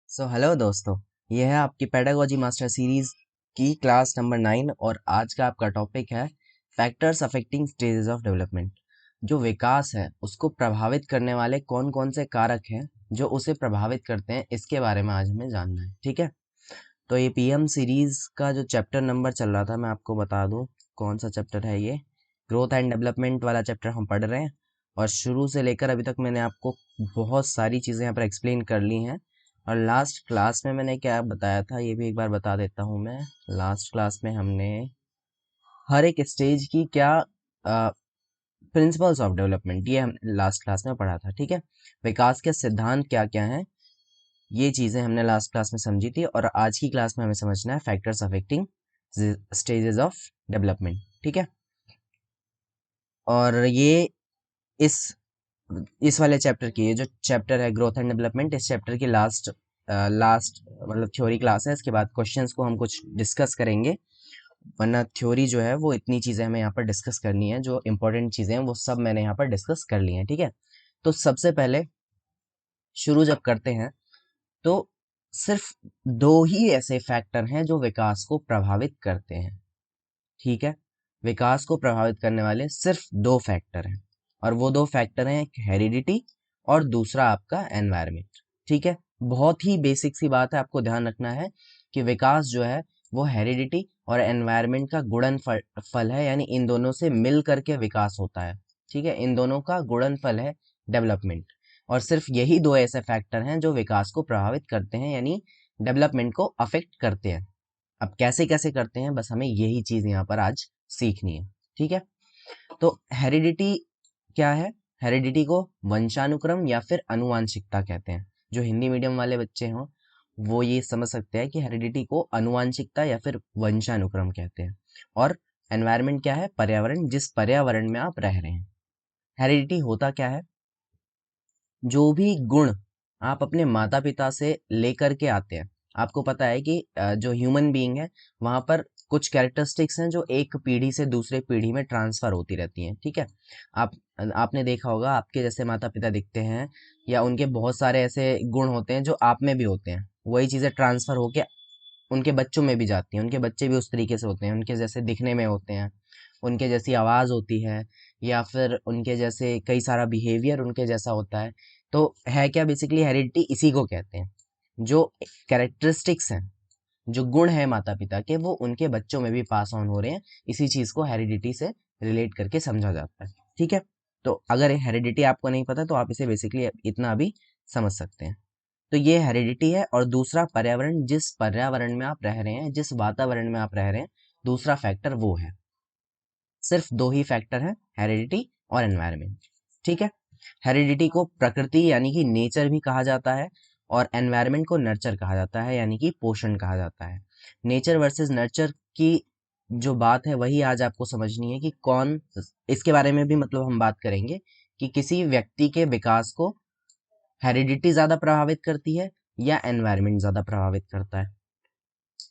Hello दोस्तों, ये है आपकी पेडागोजी मास्टर सीरीज की क्लास नंबर 9 और आज का आपका टॉपिक है factors affecting stages of development. जो विकास है उसको प्रभावित करने वाले कौन कौन से कारक हैं जो उसे प्रभावित करते हैं, इसके बारे में आज हमें जानना है। ठीक है, तो ये पीएम सीरीज का जो चैप्टर नंबर चल रहा था, मैं आपको बता दूं कौन सा चैप्टर है। ये ग्रोथ एंड डेवलपमेंट वाला चैप्टर हम पढ़ रहे हैं और शुरू से लेकर अभी तक मैंने आपको बहुत सारी चीज़ें यहाँ पर एक्सप्लेन कर ली हैं। और लास्ट क्लास में मैंने क्या बताया था ये भी एक बार बता देता हूँ मैं। लास्ट क्लास में हमने हर एक स्टेज की क्या प्रिंसिपल्स ऑफ डेवलपमेंट, ये हम लास्ट क्लास में पढ़ा था। ठीक है, विकास के सिद्धांत क्या क्या हैं, ये चीज़ें हमने लास्ट क्लास में समझी थी और आज की क्लास में हमें समझना है factors affecting stages of development. ठीक है, और ये इस इस वाले चैप्टर की, ये जो चैप्टर है ग्रोथ एंड डेवलपमेंट, इस चैप्टर की लास्ट मतलब थ्योरी क्लास है। इसके बाद क्वेश्चंस को हम कुछ डिस्कस करेंगे, वरना थ्योरी जो है वो इतनी चीज़ें हमें यहाँ पर डिस्कस करनी है, जो इंपॉर्टेंट चीज़ें हैं वो सब मैंने यहाँ पर डिस्कस कर ली हैं। ठीक है, तो सबसे पहले शुरू जब करते हैं तो सिर्फ दो ही ऐसे फैक्टर हैं जो विकास को प्रभावित करते हैं। ठीक है, विकास को प्रभावित करने वाले सिर्फ दो फैक्टर हैं और वो दो फैक्टर हैं, एक हेरिडिटी और दूसरा आपका एनवायरमेंट। ठीक है, बहुत ही बेसिक सी बात है, आपको ध्यान रखना है कि विकास जो है वो हेरिडिटी और एनवायरमेंट का फल है, यानी इन दोनों से मिल करके विकास होता है। ठीक है, इन दोनों का फल है डेवलपमेंट। और सिर्फ यही दो ऐसे फैक्टर हैं जो विकास को प्रभावित करते हैं, यानी डेवलपमेंट को अफेक्ट करते हैं। अब कैसे कैसे करते हैं, बस हमें यही चीज यहाँ पर आज सीखनी है। ठीक है, तो हेरिडिटी क्या है? हेरिडिटी को वंशानुक्रम या फिर अनुवांशिकता कहते हैं। जो हिंदी मीडियम वाले बच्चे हों वो ये समझ सकते हैं कि हेरिडिटी को अनुवांशिकता या फिर वंशानुक्रम कहते हैं। और एनवायरनमेंट क्या है? पर्यावरण, जिस पर्यावरण में आप रह रहे हैं। हेरिडिटी होता क्या है? जो भी गुण आप अपने माता पिता से लेकर के आते हैं, आपको पता है कि जो ह्यूमन बीइंग है वहां पर कुछ कैरेक्टरिस्टिक्स हैं जो एक पीढ़ी से दूसरे पीढ़ी में ट्रांसफर होती रहती हैं। ठीक है, आप आपने देखा होगा आपके जैसे माता पिता दिखते हैं या उनके बहुत सारे ऐसे गुण होते हैं जो आप में भी होते हैं, वही चीजें ट्रांसफर होके उनके बच्चों में भी जाती हैं, उनके बच्चे भी उस तरीके से होते हैं, उनके जैसे दिखने में होते हैं, उनके जैसी आवाज़ होती है या फिर उनके जैसे कई सारा बिहेवियर उनके जैसा होता है। तो है क्या, बेसिकली हेरिडिटी इसी को कहते हैं। जो कैरेक्टरिस्टिक्स हैं, जो गुण हैं माता पिता के, वो उनके बच्चों में भी पास ऑन हो रहे हैं। इसी चीज़ को हेरिडिटी से रिलेट करके समझा जाता है। ठीक है, तो अगर हेरिडिटी आपको नहीं पता तो आप इसे बेसिकली इतना अभी समझ सकते हैं। तो ये हेरिडिटी है। और दूसरा पर्यावरण, जिस पर्यावरण में आप रह रहे हैं, जिस वातावरण में आप रह रहे हैं, दूसरा फैक्टर वो है। सिर्फ दो ही फैक्टर हैं, हेरिडिटी और एनवायरनमेंट। ठीक है, हेरिडिटी को प्रकृति यानी कि नेचर भी कहा जाता है और एनवायरनमेंट को नर्चर कहा जाता है, यानी कि पोषण कहा जाता है। नेचर वर्सेस नर्चर की जो बात है वही आज आपको समझनी है कि कौन, इसके बारे में भी मतलब हम बात करेंगे कि किसी व्यक्ति के विकास को हेरिडिटी ज्यादा प्रभावित करती है या एनवायरनमेंट ज्यादा प्रभावित करता है,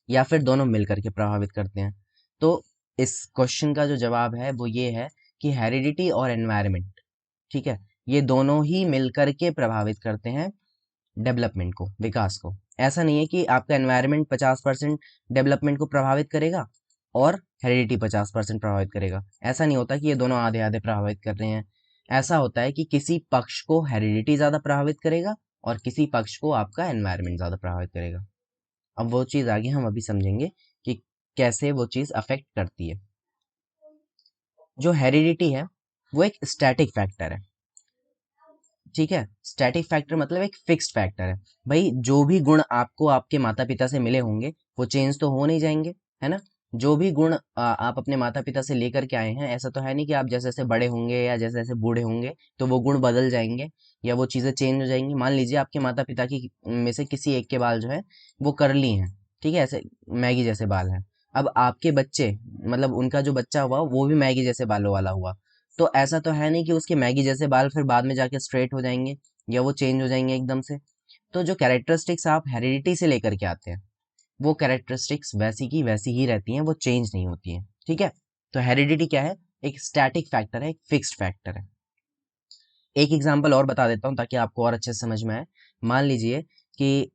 या फिर दोनों मिलकर के प्रभावित करते हैं। तो इस क्वेश्चन का जो जवाब है वो ये है कि हेरिडिटी और एनवायरनमेंट, ठीक है, ये दोनों ही मिलकर के प्रभावित करते हैं डेवलपमेंट को, विकास को। ऐसा नहीं है कि आपका एनवायरनमेंट 50% डेवलपमेंट को प्रभावित करेगा और हेरिडिटी 50% प्रभावित करेगा। ऐसा नहीं होता कि ये दोनों आधे आधे प्रभावित कर रहे हैं। ऐसा होता है कि किसी पक्ष को हेरिडिटी ज्यादा प्रभावित करेगा और किसी पक्ष को आपका एनवायरनमेंट ज्यादा प्रभावित करेगा। अब वो चीज आगे हम अभी समझेंगे कि कैसे वो चीज अफेक्ट करती है। जो हेरिडिटी है वो एक स्टैटिक फैक्टर है। ठीक है, स्टैटिक फैक्टर मतलब एक फिक्स्ड फैक्टर है। भाई जो भी गुण आपको आपके माता पिता से मिले होंगे वो चेंज तो हो नहीं जाएंगे, है ना। जो भी गुण आप अपने माता पिता से लेकर के आए हैं, ऐसा तो है नहीं कि आप जैसे जैसे बड़े होंगे या जैसे जैसे बूढ़े होंगे तो वो गुण बदल जाएंगे या वो चीजें चेंज हो जाएंगी। मान लीजिए आपके माता पिता की में से किसी एक के बाल जो है वो कर्ली हैं, ठीक है, ऐसे मैगी जैसे बाल हैं। अब आपके बच्चे, मतलब उनका जो बच्चा हुआ वो भी मैगी जैसे बालों वाला हुआ, तो ऐसा तो है नहीं कि उसके मैगी जैसे बाल फिर बाद में जाके स्ट्रेट हो जाएंगे या वो चेंज हो जाएंगे एकदम से। तो जो कैरेक्टरिस्टिक्स आप हेरिडिटी से लेकर के आते हैं वो कैरेक्टरिस्टिक्स वैसी की वैसी ही रहती हैं, वो चेंज नहीं होती हैं। ठीक है, तो हेरिडिटी क्या है? एक स्टैटिक फैक्टर है, एक फिक्स्ड फैक्टर है। एक एग्जांपल और बता देता हूँ ताकि आपको और अच्छे से समझ में आए। मान लीजिए कि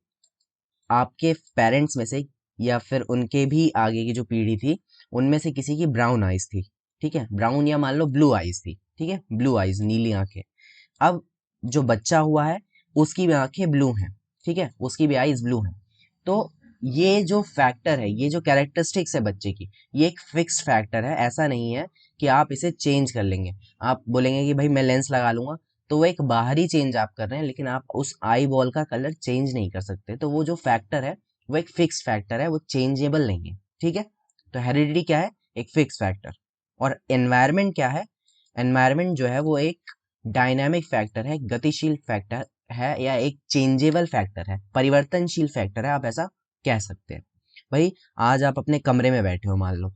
आपके पेरेंट्स में से या फिर उनके भी आगे की जो पीढ़ी थी उनमें से किसी की ब्राउन आइज थी, ठीक है, ब्राउन या मान लो ब्लू आइज थी, ठीक है, ब्लू आइज नीली आंखें। अब जो बच्चा हुआ है उसकी भी आंखें ब्लू हैं, ठीक है, उसकी भी आईज ब्लू हैं। तो ये जो फैक्टर है, ये जो कैरेक्टरिस्टिक्स है बच्चे की, ये एक फिक्स्ड फैक्टर है, ऐसा नहीं है कि आप इसे चेंज कर लेंगे। आप बोलेंगे कि भाई मैं लेंस लगा लूंगा, तो वो एक बाहरी चेंज आप कर रहे हैं, लेकिन आप उस आई बॉल का कलर चेंज नहीं कर सकते। तो वो जो फैक्टर है वो एक फिक्स फैक्टर है, वो चेंजेबल नहीं है, ठीक है। तो हेरिडिटी क्या है? एक फिक्स फैक्टर। और एनवायरमेंट क्या है? एनवायरमेंट जो है वो एक डायनामिक फैक्टर है, गतिशील फैक्टर है, या एक चेंजेबल फैक्टर है, परिवर्तनशील फैक्टर है, आप ऐसा कह सकते हैं। भाई आज आप अपने कमरे में बैठे हो मान लो,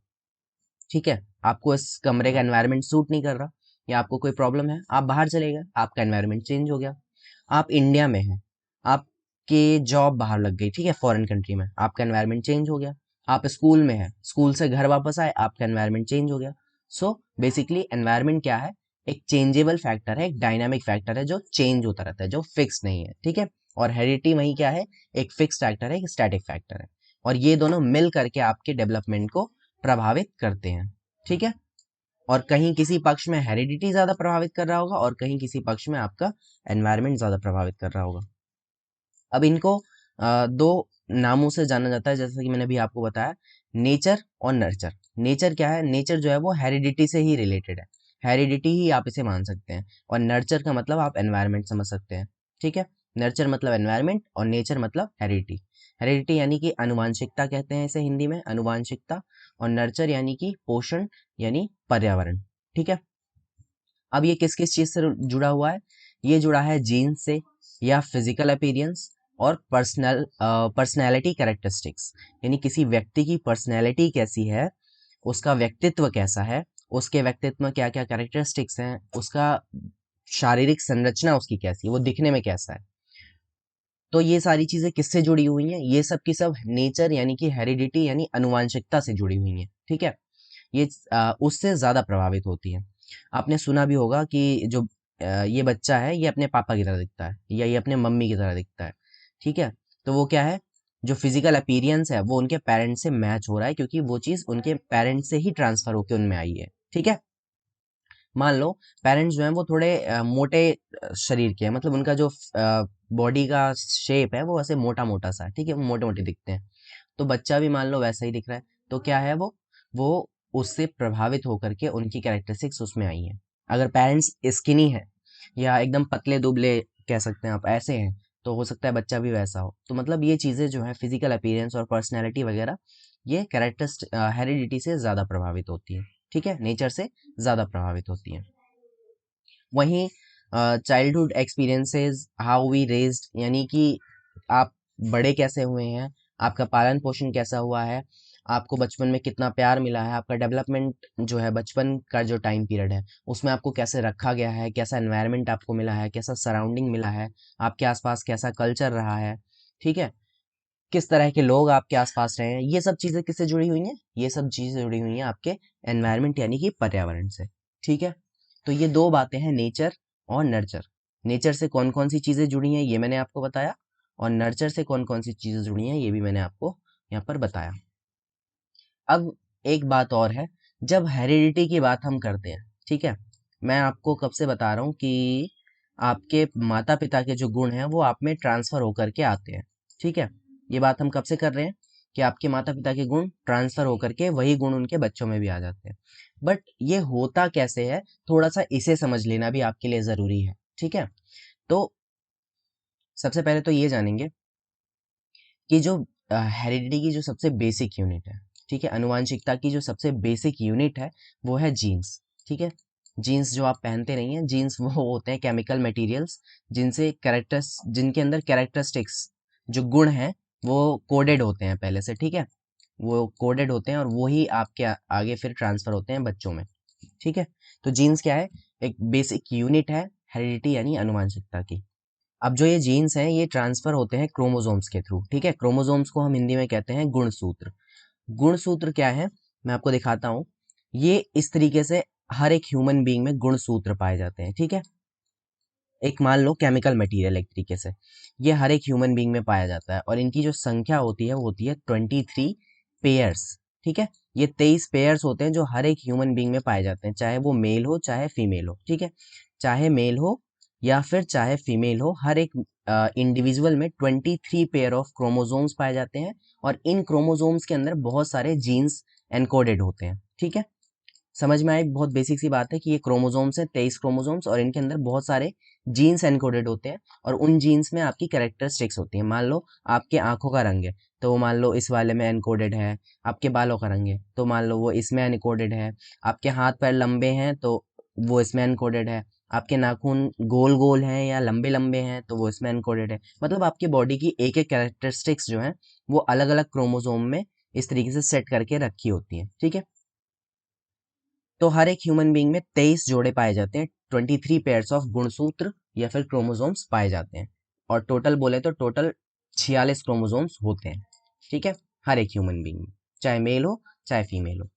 ठीक है, आपको इस कमरे का एनवायरनमेंट सूट नहीं कर रहा, या आपको कोई प्रॉब्लम है, आप बाहर चले गए, आपका एनवायरनमेंट चेंज हो गया। आप इंडिया में हैं, आपके जॉब बाहर लग गई, ठीक है, फॉरेन कंट्री में, आपका एनवायरनमेंट चेंज हो गया। आप स्कूल में हैं, स्कूल से घर वापस आए, आपका एनवायरनमेंट चेंज हो गया। सो बेसिकली एनवायरनमेंट क्या है? एक चेंजेबल फैक्टर है, एक डायनामिक फैक्टर है जो चेंज होता रहता है, जो फिक्स नहीं है, ठीक है। और हेरिडिटी वही क्या है? एक फिक्स फैक्टर है, एक स्टैटिक फैक्टर है। और ये दोनों मिल करके आपके डेवलपमेंट को प्रभावित करते हैं, ठीक है। और कहीं किसी पक्ष में हेरिडिटी ज्यादा प्रभावित कर रहा होगा और कहीं किसी पक्ष में आपका एनवायरनमेंट ज्यादा प्रभावित कर रहा होगा। अब इनको दो नामों से जाना जाता है, जैसे कि मैंने अभी आपको बताया, नेचर और नर्चर। नेचर क्या है? नेचर जो है वो हेरिडिटी से ही रिलेटेड है, हेरिडिटी ही आप इसे मान सकते हैं। और नर्चर का मतलब आप एनवायरनमेंट समझ सकते हैं, ठीक है। नर्चर मतलब एनवायरनमेंट और नेचर मतलब हेरिडिटी। हेरिडिटी यानी कि आनुवांशिकता कहते हैं इसे हिंदी में, आनुवांशिकता। और नर्चर यानी कि पोषण, यानी पर्यावरण, ठीक है। अब ये किस किस चीज से जुड़ा हुआ है? ये जुड़ा है जीन से, या फिजिकल अपीयरेंस, और पर्सनैलिटी कैरेक्टरिस्टिक्स, यानी किसी व्यक्ति की पर्सनैलिटी कैसी है, उसका व्यक्तित्व कैसा है, उसके व्यक्तित्व में क्या क्या कैरेक्टरिस्टिक्स हैं, उसका शारीरिक संरचना उसकी कैसी है, वो दिखने में कैसा है। तो ये सारी चीजें किससे जुड़ी हुई हैं? ये सब की सब नेचर यानी कि हेरिडिटी यानी अनुवांशिकता से जुड़ी हुई हैं, ठीक है। ये उससे ज्यादा प्रभावित होती है। आपने सुना भी होगा कि जो ये बच्चा है ये अपने पापा की तरह दिखता है, या ये अपने मम्मी की तरह दिखता है, ठीक है। तो वो क्या है? जो फिजिकल अपीयरेंस है वो उनके पेरेंट्स से मैच हो रहा है, क्योंकि वो चीज उनके पेरेंट्स से ही ट्रांसफर होकर उनमें आई है, ठीक है। मान लो पेरेंट्स जो हैं वो थोड़े मोटे शरीर के हैं, मतलब उनका जो बॉडी का शेप है वो ऐसे मोटा मोटा सा है, ठीक है, वो मोटे मोटे दिखते हैं। तो बच्चा भी मान लो वैसा ही दिख रहा है, तो क्या है वो उससे प्रभावित होकर के उनकी कैरेक्टरिस्टिक्स उसमें आई हैं। अगर पेरेंट्स स्किनी है या एकदम पतले दुबले कह सकते हैं आप, ऐसे हैं, तो हो सकता है बच्चा भी वैसा हो। तो मतलब ये चीज़ें जो है फिजिकल अपीयरेंस और पर्सनैलिटी वगैरह, ये कैरेक्टरिस्ट हेरिडिटी से ज़्यादा प्रभावित होती है, ठीक है, नेचर से ज़्यादा प्रभावित होती है। वहीं childhood experiences, how we raised, यानी कि आप बड़े कैसे हुए हैं, आपका पालन पोषण कैसा हुआ है, आपको बचपन में कितना प्यार मिला है, आपका डेवलपमेंट जो है बचपन का जो टाइम पीरियड है उसमें आपको कैसे रखा गया है, कैसा एनवायरनमेंट आपको मिला है, कैसा सराउंडिंग मिला है, आपके आसपास कैसा कल्चर रहा है, ठीक है, किस तरह के लोग आपके आसपास रहे हैं, ये सब चीज़ें किससे जुड़ी हुई हैं? ये सब चीज़ें जुड़ी हुई हैं आपके एनवायरनमेंट यानी कि पर्यावरण से, ठीक है। तो ये दो बातें हैं, नेचर और नर्चर। नेचर से कौन कौन सी चीज़ें जुड़ी हैं ये मैंने आपको बताया, और नर्चर से कौन कौन सी चीज़ें जुड़ी हैं ये भी मैंने आपको यहाँ पर बताया। अब एक बात और है, जब हेरिडिटी की बात हम करते हैं, ठीक है, मैं आपको कब से बता रहा हूँ कि आपके माता पिता के जो गुण हैं वो आप में ट्रांसफर होकर के आते हैं, ठीक है। ये बात हम कब से कर रहे हैं कि आपके माता पिता के गुण ट्रांसफर होकर के वही गुण उनके बच्चों में भी आ जाते हैं। बट ये होता कैसे है, थोड़ा सा इसे समझ लेना भी आपके लिए जरूरी है, ठीक है। तो सबसे पहले तो ये जानेंगे कि जो हेरिडिटी की जो सबसे बेसिक यूनिट है, ठीक है, अनुवांशिकता की जो सबसे बेसिक यूनिट है वो है जीन्स, ठीक है। जीन्स जो आप पहनते नहीं हैं, जीन्स वो होते हैं केमिकल मटेरियल्स जिनसे कैरेक्टर्स, जिनके अंदर कैरेक्टरिस्टिक्स जो गुण हैं वो कोडेड होते हैं पहले से, ठीक है, वो कोडेड होते हैं और वो ही आपके आगे फिर ट्रांसफर होते हैं बच्चों में, ठीक है। तो जीन्स क्या है? एक बेसिक यूनिट है हेरिडिटी यानी अनुवांशिकता की। अब जो ये जीन्स हैं ये ट्रांसफर होते हैं क्रोमोसोम्स के थ्रू, ठीक है। क्रोमोसोम्स को हम हिंदी में कहते हैं गुणसूत्र। गुणसूत्र क्या है? मैं आपको दिखाता हूँ। ये इस तरीके से हर एक ह्यूमन बीइंग में गुणसूत्र पाए जाते हैं, ठीक है। एक मान लो केमिकल मटेरियल एक तरीके से, ये हर एक ह्यूमन बीइंग में पाया जाता है और इनकी जो संख्या होती है वो होती है 23 पेयर्स। ठीक है, ये 23 पेयर्स होते हैं जो हर एक ह्यूमन बीइंग में पाए जाते हैं, चाहे वो मेल हो चाहे फीमेल हो। ठीक है, चाहे मेल हो या फिर चाहे फीमेल हो, हर एक इंडिविजुअल में 23 पेयर ऑफ क्रोमोसोम्स पाए जाते हैं और इन क्रोमोसोम्स के अंदर बहुत सारे जीन्स एनकोडेड होते हैं। ठीक है, समझ में आए, बहुत बेसिक सी बात है कि ये क्रोमोसोम्स हैं, 23 क्रोमोसोम्स, और इनके अंदर बहुत सारे जीन्स एनकोडेड होते हैं और उन जीन्स में आपकी कैरेक्टरिस्टिक्स होती हैं। मान लो आपके आंखों का रंग है तो वो मान लो इस वाले में एनकोडेड है, आपके बालों का रंग है तो मान लो वो इसमें एनकोडेड है, आपके हाथ पैर लंबे हैं तो वो इसमें एनकोडेड है, आपके नाखून गोल गोल हैं या लंबे लंबे हैं तो वो इसमें एनकोडेड है। मतलब आपकी बॉडी की एक एक कैरेक्टरिस्टिक्स जो है वो अलग अलग क्रोमोसोम में इस तरीके से सेट करके रखी होती है। ठीक है, तो हर एक ह्यूमन बीइंग में 23 जोड़े पाए जाते हैं, 23 पेयर्स ऑफ गुणसूत्र या फिर क्रोमोसोम्स पाए जाते हैं, और टोटल बोले तो टोटल 46 क्रोमोसोम्स होते हैं। ठीक है, हर एक ह्यूमन बीइंग में, चाहे मेल हो चाहे फीमेल हो।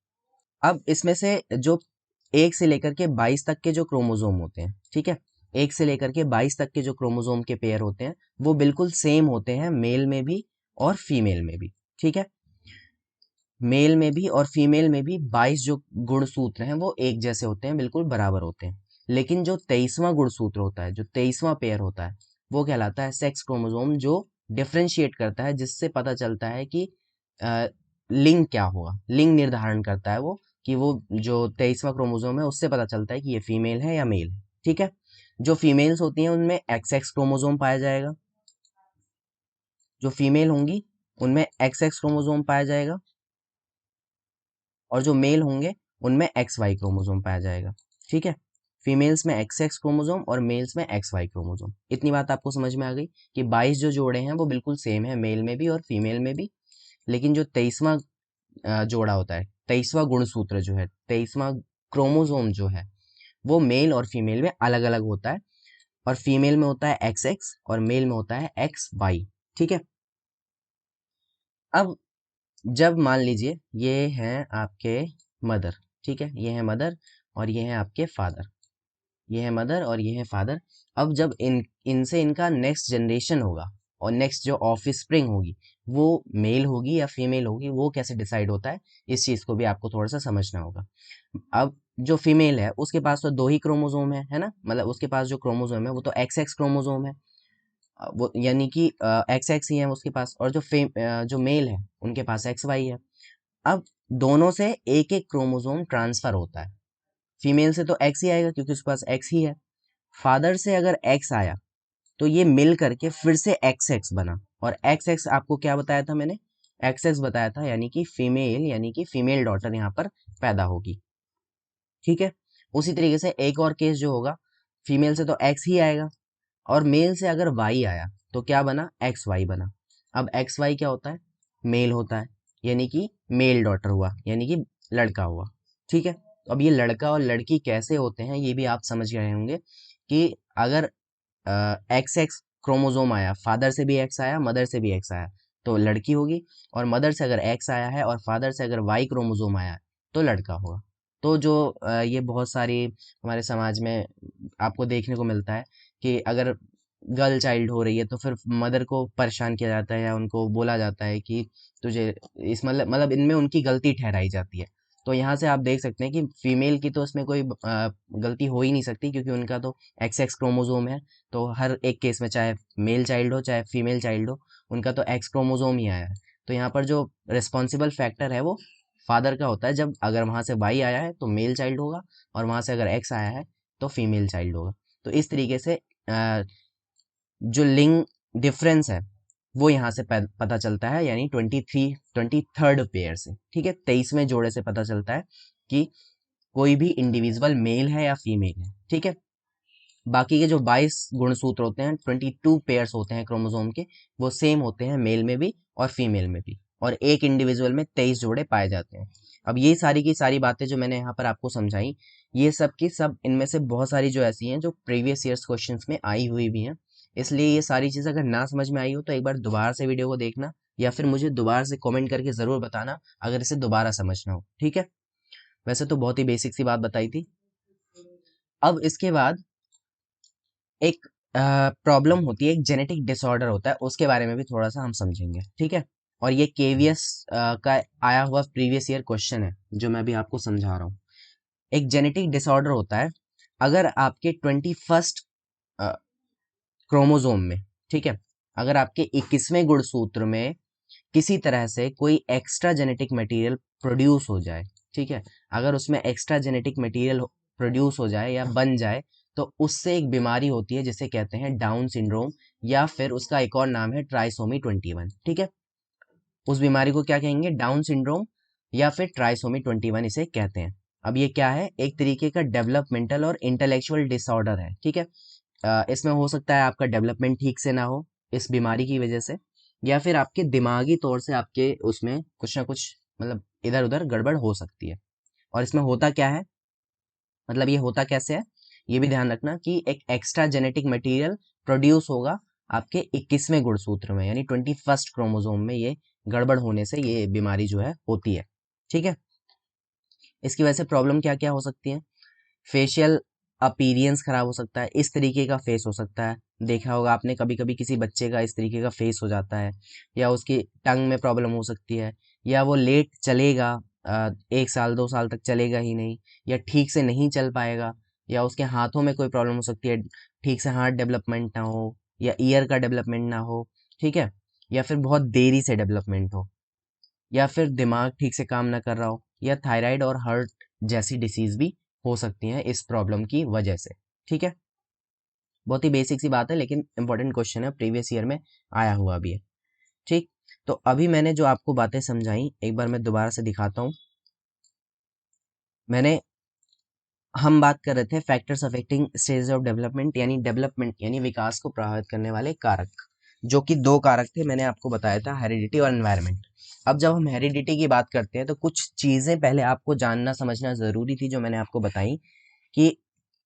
अब इसमें से जो 1 से लेकर के 22 तक के जो क्रोमोसोम होते हैं, ठीक है, 1 से लेकर के 22 तक के जो क्रोमोसोम के पेयर होते हैं वो बिल्कुल सेम होते हैं मेल में भी और फीमेल में भी। ठीक है, मेल में भी और फीमेल में भी 22 जो गुणसूत्र हैं वो एक जैसे होते हैं, बिल्कुल बराबर होते हैं। लेकिन जो 23वां गुणसूत्र होता है, जो 23वां पेयर होता है, वो कहलाता है सेक्स क्रोमोसोम, जो डिफरेंशिएट करता है, जिससे पता चलता है कि लिंग क्या होगा, लिंग निर्धारण करता है वो, कि वो जो 23वां क्रोमोसोम है उससे पता चलता है कि ये फीमेल है या मेल है। ठीक है, जो फीमेल्स होती हैं उनमें एक्स एक्स क्रोमोसोम पाया जाएगा, जो फीमेल होंगी उनमें एक्स एक्स क्रोमोसोम पाया जाएगा, और जो मेल होंगे उनमें एक्स वाई क्रोमोसोम पाया जाएगा। ठीक है, फीमेल्स में एक्स एक्स क्रोमोसोम और मेल्स में एक्स वाई क्रोमोसोम। इतनी बात आपको समझ में आ गई कि 22 जो जोड़े हैं वो बिल्कुल सेम है मेल में भी और फीमेल में भी, लेकिन जो 23वां जोड़ा होता है, 23वां गुणसूत्र जो है, 23वां क्रोमोसोम जो है, वो मेल और फीमेल में अलग अलग होता है, और फीमेल में होता है एक्स एक्स और मेल में होता है एक्स वाई। ठीक है, अब जब मान लीजिए ये हैं आपके मदर, ठीक है, ये है मदर और ये है आपके फादर, ये है मदर और ये है फादर। अब जब इनसे इनका नेक्स्ट जनरेशन होगा और नेक्स्ट जो ऑफ स्प्रिंग होगी वो मेल होगी या फीमेल होगी, वो कैसे डिसाइड होता है, इस चीज को भी आपको थोड़ा सा समझना होगा। अब जो फीमेल है उसके पास तो 2 ही क्रोमोसोम है ना, मतलब उसके पास जो क्रोमोसोम है वो तो एक्स एक्स क्रोमोसोम है, वो यानी कि एक्स एक्स ही है उसके पास, और जो मेल है उनके पास एक्स वाई है। अब दोनों से एक एक क्रोमोसोम ट्रांसफर होता है, फीमेल से तो एक्स ही आएगा क्योंकि उसके पास एक्स ही है, फादर से अगर एक्स आया तो ये मिल करके फिर से एक्स एक्स बना, और एक्स एक्स आपको क्या बताया था मैंने, एक्स एक्स बताया था, यानी कि फीमेल डॉटर यहाँ पर पैदा होगी। ठीक है, उसी तरीके से एक और केस जो होगा, फीमेल से तो एक्स ही आएगा और मेल से अगर वाई आया तो क्या बना, एक्स वाई बना। अब एक्स वाई क्या होता है, मेल होता है, यानी कि मेल डॉटर हुआ, यानी कि लड़का हुआ। ठीक है, तो अब ये लड़का और लड़की कैसे होते हैं ये भी आप समझ गए होंगे, कि अगर एक्स एक्स क्रोमोसोम आया, फादर से भी एक्स आया मदर से भी एक्स आया तो लड़की होगी, और मदर से अगर एक्स आया है और फादर से अगर वाई क्रोमोसोम आया है तो लड़का होगा। तो जो ये बहुत सारी हमारे समाज में आपको देखने को मिलता है कि अगर गर्ल चाइल्ड हो रही है तो फिर मदर को परेशान किया जाता है या उनको बोला जाता है कि तुझे इस मतलब इनमें उनकी गलती ठहराई जाती है। तो यहाँ से आप देख सकते हैं कि फीमेल की तो इसमें कोई गलती हो ही नहीं सकती, क्योंकि उनका तो एक्स एक्स क्रोमोसोम है, तो हर एक केस में चाहे मेल चाइल्ड हो चाहे फीमेल चाइल्ड हो, उनका तो एक्स क्रोमोसोम ही आया है। तो यहाँ पर जो रिस्पॉन्सिबल फैक्टर है वो फादर का होता है, जब अगर वहां से वाई आया है तो मेल चाइल्ड होगा, और वहां से अगर एक्स आया है तो फीमेल चाइल्ड होगा। तो इस तरीके से जो लिंग डिफरेंस है वो यहाँ से पता चलता है, यानी 23rd पेयर से। ठीक है, 23वें जोड़े से पता चलता है कि कोई भी इंडिविजुअल मेल है या फीमेल है। ठीक है, बाकी के जो 22 गुणसूत्र होते हैं, 22 पेयर्स होते हैं क्रोमोसोम के, वो सेम होते हैं मेल में भी और फीमेल में भी, और एक इंडिविजुअल में 23 जोड़े पाए जाते हैं। अब ये सारी की सारी बातें जो मैंने यहाँ पर आपको समझाई, ये सब की सब इनमें से बहुत सारी जो ऐसी हैं जो प्रीवियस ईयर्स क्वेश्चंस में आई हुई भी हैं, इसलिए ये सारी चीज़ अगर ना समझ में आई हो तो एक बार दोबारा से वीडियो को देखना, या फिर मुझे दोबारा से कमेंट करके ज़रूर बताना अगर इसे दोबारा समझना हो। ठीक है, वैसे तो बहुत ही बेसिक सी बात बताई थी। अब इसके बाद एक प्रॉब्लम होती है, एक जेनेटिक डिसऑर्डर होता है, उसके बारे में भी थोड़ा सा हम समझेंगे, ठीक है। और ये केवीएस का आया हुआ प्रीवियस ईयर क्वेश्चन है जो मैं भी आपको समझा रहा हूँ। एक जेनेटिक डिसऑर्डर होता है अगर आपके 21st क्रोमोसोम में, ठीक है, अगर आपके 21वें गुणसूत्र में किसी तरह से कोई एक्स्ट्रा जेनेटिक मटेरियल प्रोड्यूस हो जाए, ठीक है, अगर उसमें एक्स्ट्रा जेनेटिक मटेरियल प्रोड्यूस हो जाए या बन जाए, तो उससे एक बीमारी होती है जिसे कहते हैं डाउन सिंड्रोम, या फिर उसका एक और नाम है ट्राइसोमी 21, ठीक है। उस बीमारी को क्या कहेंगे? डाउन सिंड्रोम या फिर ट्राइसोमी 21 इसे कहते हैं। अब ये क्या है? एक तरीके का डेवलपमेंटल और इंटेलेक्चुअल डिसऑर्डर है, ठीक है। इसमें हो सकता है आपका डेवलपमेंट ठीक से ना हो इस बीमारी की वजह से, या फिर आपके दिमागी तौर से आपके उसमें कुछ ना कुछ मतलब इधर उधर गड़बड़ हो सकती है। और इसमें होता क्या है, मतलब ये होता कैसे है, ये भी ध्यान रखना कि एक एक्स्ट्रा जेनेटिक मटेरियल प्रोड्यूस होगा आपके 21वें गुणसूत्र में, यानी 21st क्रोमोसोम में ये गड़बड़ होने से ये बीमारी जो है होती है, ठीक है। इसकी वजह से प्रॉब्लम क्या क्या हो सकती है? फेशियल अपीरियंस खराब हो सकता है, इस तरीके का फेस हो सकता है, देखा होगा आपने कभी कभी किसी बच्चे का इस तरीके का फेस हो जाता है, या उसकी टंग में प्रॉब्लम हो सकती है, या वो लेट चलेगा, 1 साल 2 साल तक चलेगा ही नहीं, या ठीक से नहीं चल पाएगा, या उसके हाथों में कोई प्रॉब्लम हो सकती है, ठीक से हाथ डेवलपमेंट ना हो, या ईयर का डेवलपमेंट ना हो, ठीक है, या फिर बहुत देरी से डेवलपमेंट हो, या फिर दिमाग ठीक से काम ना कर रहा हो, या थायराइड और हार्ट जैसी डिसीज भी हो सकती हैं इस प्रॉब्लम की वजह से, ठीक है। बहुत ही बेसिक सी बात है लेकिन इंपॉर्टेंट क्वेश्चन है, प्रीवियस ईयर में आया हुआ भी है, ठीक। तो अभी मैंने जो आपको बातें समझाई एक बार मैं दोबारा से दिखाता हूँ। मैंने हम बात कर रहे थे factors affecting stage of development, यानी डेवलपमेंट यानी विकास को प्रभावित करने वाले कारक, जो कि 2 कारक थे, मैंने आपको बताया था हेरिडिटी और एनवायरनमेंट। अब जब हम हेरिडिटी की बात करते हैं तो कुछ चीजें पहले आपको जानना समझना जरूरी थी जो मैंने आपको बताई, कि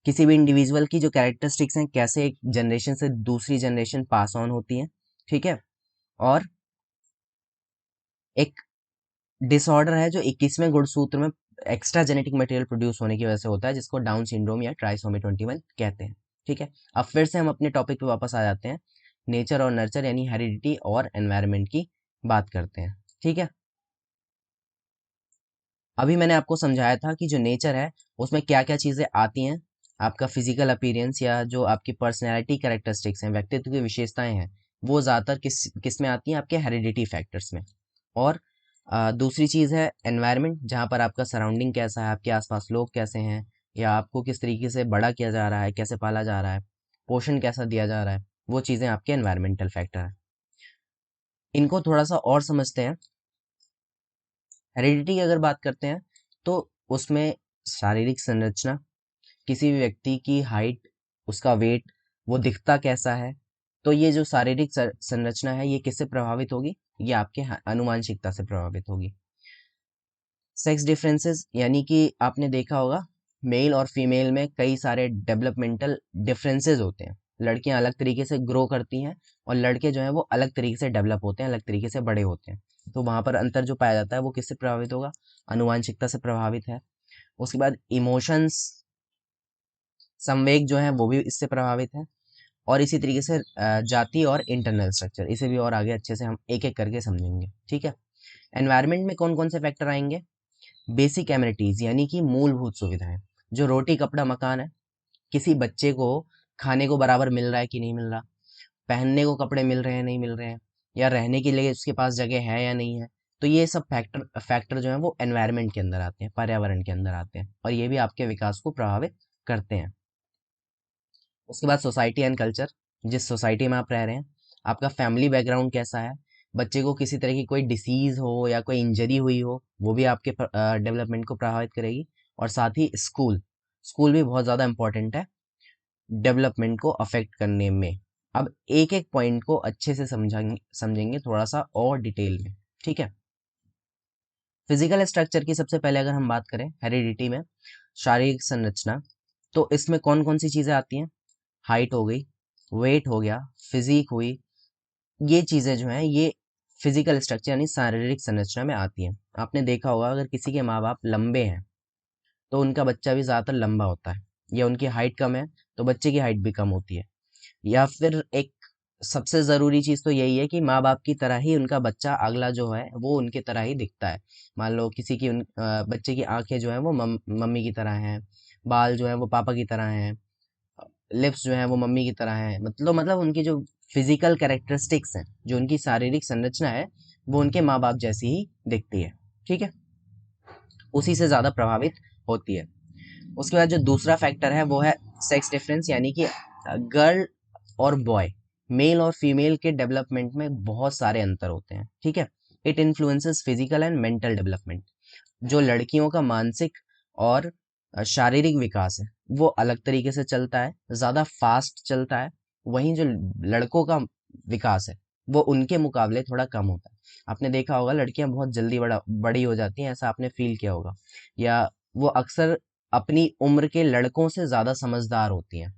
किसी भी इंडिविजुअल की जो कैरेक्टरिस्टिक्स हैं कैसे एक जनरेशन से दूसरी जनरेशन पास ऑन होती हैं, ठीक है। और एक डिसऑर्डर है जो 21वें गुणसूत्र में एक्स्ट्रा जेनेटिक मटेरियल प्रोड्यूस होने की वजह से होता है, जिसको डाउन सिंड्रोम या ट्राइसोमी 21 कहते हैं, ठीक है। अब फिर से हम अपने टॉपिक पे वापस आ जाते हैं, नेचर और नर्चर यानी हेरिडिटी और एनवायरनमेंट की बात करते हैं, ठीक है। अभी मैंने आपको समझाया था कि जो नेचर है उसमें क्या क्या चीज़ें आती हैं, आपका फिजिकल अपीयरेंस या जो आपकी पर्सनैलिटी कैरेक्टरिस्टिक्स हैं, व्यक्तित्व की विशेषताएं हैं, वो ज़्यादातर किस में आती हैं? आपके हेरिडिटी फैक्टर्स में। और दूसरी चीज़ है एनवायरनमेंट, जहाँ पर आपका सराउंडिंग कैसा है, आपके आसपास लोग कैसे हैं, या आपको किस तरीके से बड़ा किया जा रहा है, कैसे पाला जा रहा है, पोषण कैसा दिया जा रहा है, वो चीज़ें आपके एनवायरमेंटल फैक्टर हैं। इनको थोड़ा सा और समझते हैं। हेरिडिटी की अगर बात करते हैं तो उसमें शारीरिक संरचना, किसी भी व्यक्ति की हाइट, उसका वेट, वो दिखता कैसा है, तो ये जो शारीरिक संरचना है ये किससे प्रभावित होगी? ये आपके आनुवांशिकता से प्रभावित होगी। सेक्स डिफरेंसेस, यानी कि आपने देखा होगा मेल और फीमेल में कई सारे डेवलपमेंटल डिफरेंसेस होते हैं, लड़कियां अलग तरीके से ग्रो करती हैं और लड़के जो हैं वो अलग तरीके से डेवलप होते हैं, अलग तरीके से बड़े होते हैं। तो वहां पर अंतर जो पाया जाता है वो किससे प्रभावित होगा? आनुवांशिकता से प्रभावित है। उसके बाद इमोशंस, संवेग जो है वो भी इससे प्रभावित है। और इसी तरीके से जाति और इंटरनल स्ट्रक्चर, इसे भी और आगे अच्छे से हम एक एक करके समझेंगे, ठीक है। एनवायरनमेंट में कौन कौन से फैक्टर आएंगे? बेसिक एमिनिटीज यानी कि मूलभूत सुविधाएं, जो रोटी कपड़ा मकान है, किसी बच्चे को खाने को बराबर मिल रहा है कि नहीं मिल रहा, पहनने को कपड़े मिल रहे हैं नहीं मिल रहे हैं, या रहने के लिए उसके पास जगह है या नहीं है, तो ये सब फैक्टर फैक्टर जो है वो एनवायरनमेंट के अंदर आते हैं, पर्यावरण के अंदर आते हैं, और ये भी आपके विकास को प्रभावित करते हैं। उसके बाद सोसाइटी एंड कल्चर, जिस सोसाइटी में आप रह रहे हैं, आपका फैमिली बैकग्राउंड कैसा है, बच्चे को किसी तरह की कोई डिसीज हो या कोई इंजरी हुई हो, वो भी आपके डेवलपमेंट को प्रभावित करेगी। और साथ ही स्कूल, स्कूल भी बहुत ज़्यादा इंपॉर्टेंट है डेवलपमेंट को अफेक्ट करने में। अब एक एक पॉइंट को अच्छे से समझेंगे थोड़ा सा और डिटेल में, ठीक है। फिजिकल स्ट्रक्चर की सबसे पहले अगर हम बात करें हेरिडिटी में, शारीरिक संरचना, तो इसमें कौन कौन सी चीज़ें आती हैं? हाइट हो गई, वेट हो गया, फिजिक हुई, ये चीजें जो हैं ये फिजिकल स्ट्रक्चर यानी शारीरिक संरचना में आती हैं। आपने देखा होगा अगर किसी के माँ बाप लंबे हैं तो उनका बच्चा भी ज्यादातर लंबा होता है, या उनकी हाइट कम है तो बच्चे की हाइट भी कम होती है। या फिर एक सबसे ज़रूरी चीज़ तो यही है कि माँ बाप की तरह ही उनका बच्चा अगला जो है वो उनके तरह ही दिखता है। मान लो किसी की बच्चे की आंखें जो है वो मम्मी की तरह हैं, बाल जो है वो पापा की तरह हैं, लिप्स जो है वो मम्मी की तरह हैं, मतलब उनकी जो फिजिकल कैरेक्टरिस्टिक्स हैं, जो उनकी शारीरिक संरचना है, वो उनके माँ बाप जैसी ही दिखती है। ठीक है, उसी से ज़्यादा प्रभावित होती है। उसके बाद जो दूसरा फैक्टर है वो है सेक्स डिफरेंस, यानी कि गर्ल और बॉय, मेल और फीमेल के डेवलपमेंट में बहुत सारे अंतर होते हैं। ठीक है, it influences physical and mental development. जो लड़कियों का मानसिक और शारीरिक विकास है वो अलग तरीके से चलता है, ज़्यादा फास्ट चलता है। वहीं जो लड़कों का विकास है वो उनके मुकाबले थोड़ा कम होता है। आपने देखा होगा लड़कियां बहुत जल्दी बड़ी हो जाती हैं, ऐसा आपने फील किया होगा। या वो अक्सर अपनी उम्र के लड़कों से ज़्यादा समझदार होती हैं,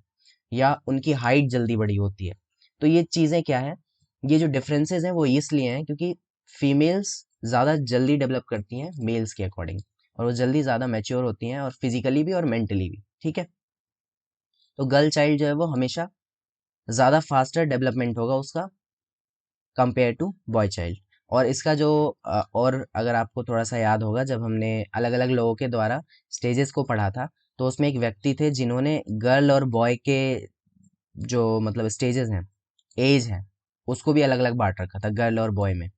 या उनकी हाइट जल्दी बड़ी होती है। तो ये चीज़ें क्या है, ये जो डिफरेंसेस हैं वो इसलिए हैं क्योंकि फीमेल्स ज़्यादा जल्दी डेवलप करती हैं मेल्स के अकॉर्डिंग, और वो जल्दी ज़्यादा मैच्योर होती हैं, और फिजिकली भी और मेंटली भी। ठीक है, तो गर्ल चाइल्ड जो है वो हमेशा ज़्यादा फास्टर डेवलपमेंट होगा उसका कंपेयर टू बॉय चाइल्ड। और इसका जो और अगर आपको थोड़ा सा याद होगा, जब हमने अलग अलग लोगों के द्वारा स्टेजेस को पढ़ा था, तो उसमें एक व्यक्ति थे जिन्होंने गर्ल और बॉय के जो मतलब स्टेजेस हैं, एज है, उसको भी अलग अलग बांट रखा था गर्ल और बॉय में।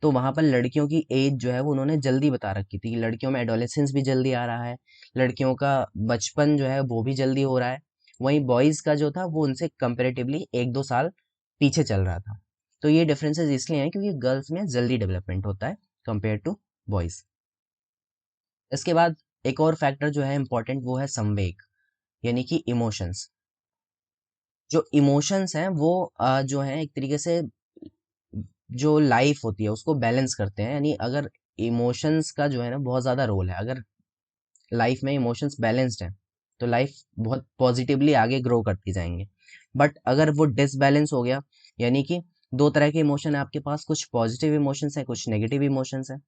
तो वहां पर लड़कियों की एज जो है वो उन्होंने जल्दी बता रखी थी कि लड़कियों में एडोलेसेंस भी जल्दी आ रहा है, लड़कियों का बचपन जो है वो भी जल्दी हो रहा है। वहीं बॉयज का जो था वो उनसे कंपेरेटिवली एक दो साल पीछे चल रहा था। तो ये डिफरेंसेस इसलिए हैं क्योंकि गर्ल्स में जल्दी डेवलपमेंट होता है कंपेयर टू बॉयज। इसके बाद एक और फैक्टर जो है इंपॉर्टेंट, वो है संवेग, यानी कि इमोशंस। जो इमोशंस हैं वो जो है एक तरीके से जो लाइफ होती है उसको बैलेंस करते हैं। यानी अगर इमोशंस का जो है ना बहुत ज़्यादा रोल है, अगर लाइफ में इमोशंस बैलेंस्ड हैं तो लाइफ बहुत पॉजिटिवली आगे ग्रो करती जाएंगे। बट अगर वो डिसबैलेंस हो गया, यानी कि दो तरह के इमोशन है आपके पास, कुछ पॉजिटिव इमोशंस हैं कुछ नेगेटिव इमोशंस हैं,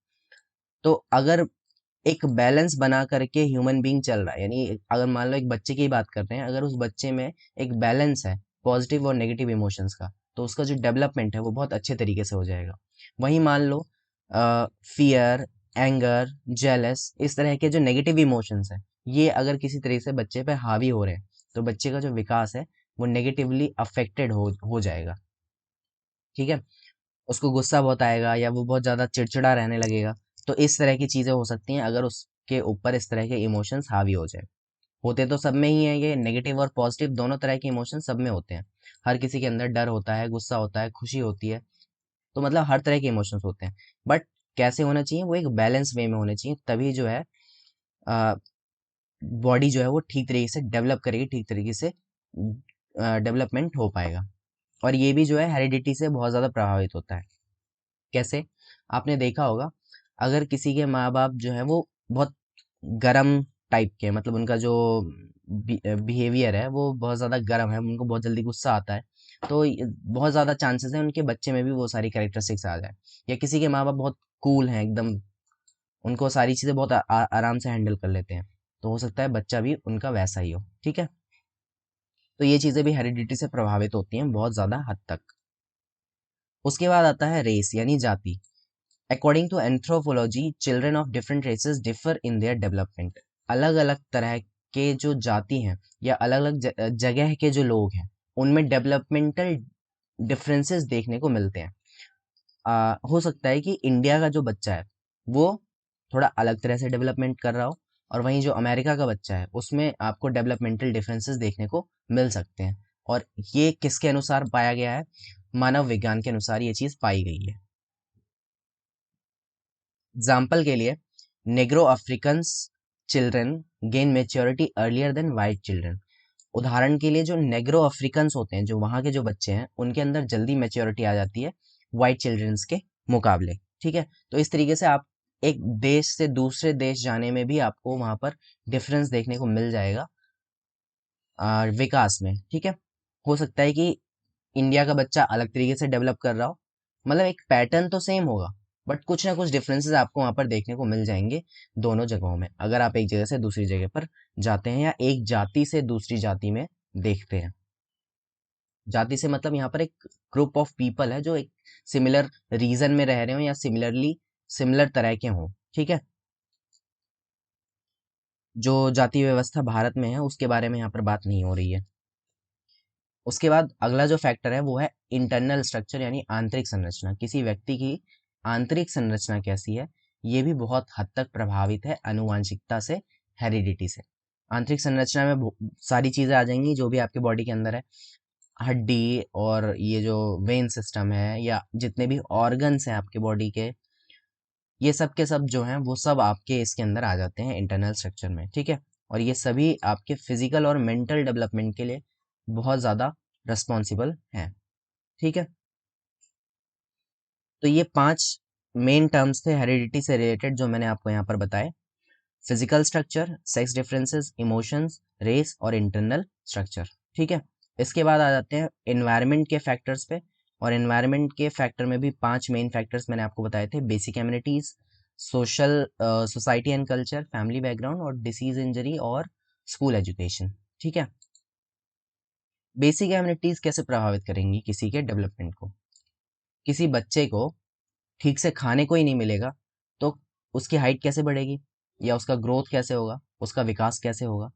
तो अगर एक बैलेंस बना करके ह्यूमन बीइंग चल रहा है, यानी अगर मान लो एक बच्चे की बात करते हैं, अगर उस बच्चे में एक बैलेंस है पॉजिटिव और नेगेटिव इमोशंस का, तो उसका जो डेवलपमेंट है वो बहुत अच्छे तरीके से हो जाएगा। वहीं मान लो फियर, एंगर, जेलस, इस तरह के जो नेगेटिव इमोशंस हैं, ये अगर किसी तरीके से बच्चे पे हावी हो रहे हैं, तो बच्चे का जो विकास है वो नेगेटिवली अफेक्टेड हो जाएगा। ठीक है, उसको गुस्सा बहुत आएगा, या वो बहुत ज़्यादा चिड़चिड़ा रहने लगेगा। तो इस तरह की चीज़ें हो सकती हैं अगर उसके ऊपर इस तरह के इमोशंस हावी हो जाए। होते तो सब में ही है, ये नेगेटिव और पॉजिटिव दोनों तरह के इमोशन सब में होते हैं। हर किसी के अंदर डर होता है, गुस्सा होता है, खुशी होती है, तो मतलब हर तरह के इमोशंस होते हैं। बट कैसे होना चाहिए, वो एक बैलेंस वे में होने चाहिए, तभी जो है बॉडी जो है वो ठीक तरीके से डेवलप करेगी, ठीक तरीके से डेवलपमेंट हो पाएगा। और ये भी जो है हेरिडिटी से बहुत ज़्यादा प्रभावित होता है। कैसे, आपने देखा होगा अगर किसी के माँ बाप जो है वो बहुत गरम टाइप के, मतलब उनका जो बिहेवियर है वो बहुत ज़्यादा गर्म है, उनको बहुत जल्दी गुस्सा आता है, तो बहुत ज़्यादा चांसेस हैं उनके बच्चे में भी वो सारी कैरेक्टरिस्टिक्स आ जाए। या किसी के माँ बाप बहुत कूल हैं एकदम, उनको सारी चीज़ें बहुत आराम से हैंडल कर लेते हैं, तो हो सकता है बच्चा भी उनका वैसा ही हो। ठीक है, तो ये चीज़ें भी हेरिडिटी से प्रभावित होती हैं बहुत ज़्यादा हद तक। उसके बाद आता है रेस, यानी जाति। According to anthropology, children of different races differ in their development. अलग अलग तरह के जो जाति हैं या अलग अलग जगह के जो लोग हैं, उनमें डेवलपमेंटल डिफरेंसेस देखने को मिलते हैं। हो सकता है कि इंडिया का जो बच्चा है वो थोड़ा अलग तरह से डेवलपमेंट कर रहा हो, और वहीं जो अमेरिका का बच्चा है उसमें आपको डेवलपमेंटल डिफरेंसेस देखने को मिल सकते हैं। और ये किसके अनुसार पाया गया है, मानव विज्ञान के अनुसार ये चीज़ पाई गई है। एग्जाम्पल के लिए, Negro Africans children gain maturity earlier than white children. उदाहरण के लिए जो नेग्रो अफ्रीकन्स होते हैं, जो वहाँ के जो बच्चे हैं, उनके अंदर जल्दी मेच्योरिटी आ जाती है वाइट चिल्ड्रंस के मुकाबले। ठीक है, तो इस तरीके से आप एक देश से दूसरे देश जाने में भी आपको वहाँ पर डिफरेंस देखने को मिल जाएगा विकास में। ठीक है, हो सकता है कि इंडिया का बच्चा अलग तरीके से डेवलप कर रहा हो, मतलब एक पैटर्न तो सेम होगा, बट कुछ ना कुछ डिफरेंसेस आपको वहां पर देखने को मिल जाएंगे दोनों जगहों में, अगर आप एक जगह से दूसरी जगह पर जाते हैं या एक जाति से दूसरी जाति में देखते हैं। जाति से मतलब यहाँ पर एक ग्रुप ऑफ पीपल है जो एक सिमिलर रीजन में रह रहे हो या सिमिलर तरह के हों, ठीक है। जो जाति व्यवस्था भारत में है उसके बारे में यहाँ पर बात नहीं हो रही है। उसके बाद अगला जो फैक्टर है वो है इंटरनल स्ट्रक्चर, यानी आंतरिक संरचना। किसी व्यक्ति की आंतरिक संरचना कैसी है, ये भी बहुत हद तक प्रभावित है आनुवांशिकता से, हेरिडिटी से। आंतरिक संरचना में सारी चीजें आ जाएंगी जो भी आपके बॉडी के अंदर है, हड्डी और ये जो वेन सिस्टम है या जितने भी ऑर्गन्स हैं आपके बॉडी के, ये सब के सब जो हैं वो सब आपके इसके अंदर आ जाते हैं इंटरनल स्ट्रक्चर में, ठीक है। और ये सभी आपके फिजिकल और मेंटल डेवलपमेंट के लिए बहुत ज़्यादा रिस्पॉन्सिबल हैं, ठीक है। तो ये 5 मेन टर्म्स थे हेरिडिटी से रिलेटेड जो मैंने आपको यहाँ पर बताए। Physical structure, sex differences, emotions, race और इंटरनल स्ट्रक्चर, ठीक है। इसके बाद आ जाते हैं एनवायरनमेंट के फैक्टर्स पे। और एनवायरनमेंट के फैक्टर में भी 5 मेन फैक्टर्स मैंने आपको बताए थे: basic amenities, social society and culture, family background और डिसीज इंजरी और स्कूल एजुकेशन, ठीक है। बेसिक एमिनिटीज कैसे प्रभावित करेंगी किसी के डेवलपमेंट को? किसी बच्चे को ठीक से खाने को ही नहीं मिलेगा तो उसकी हाइट कैसे बढ़ेगी, या उसका ग्रोथ कैसे होगा, उसका विकास कैसे होगा?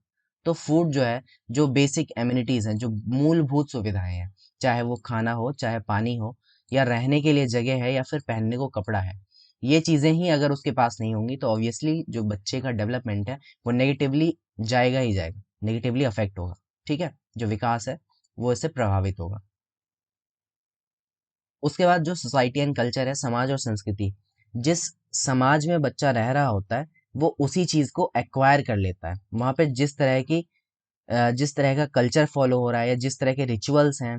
तो फूड जो है, जो बेसिक एमिनिटीज हैं, जो मूलभूत सुविधाएं हैं, चाहे वो खाना हो, चाहे पानी हो, या रहने के लिए जगह है, या फिर पहनने को कपड़ा है, ये चीजें ही अगर उसके पास नहीं होंगी तो ऑब्वियसली जो बच्चे का डेवलपमेंट है वो नेगेटिवली जाएगा ही जाएगा, नेगेटिवली अफेक्ट होगा, ठीक है। जो विकास है वो इससे प्रभावित होगा। उसके बाद जो सोसाइटी एंड कल्चर है, समाज और संस्कृति, जिस समाज में बच्चा रह रहा होता है वो उसी चीज को एक्वायर कर लेता है। वहां पे जिस तरह का कल्चर फॉलो हो रहा है, या जिस तरह के रिचुअल्स हैं,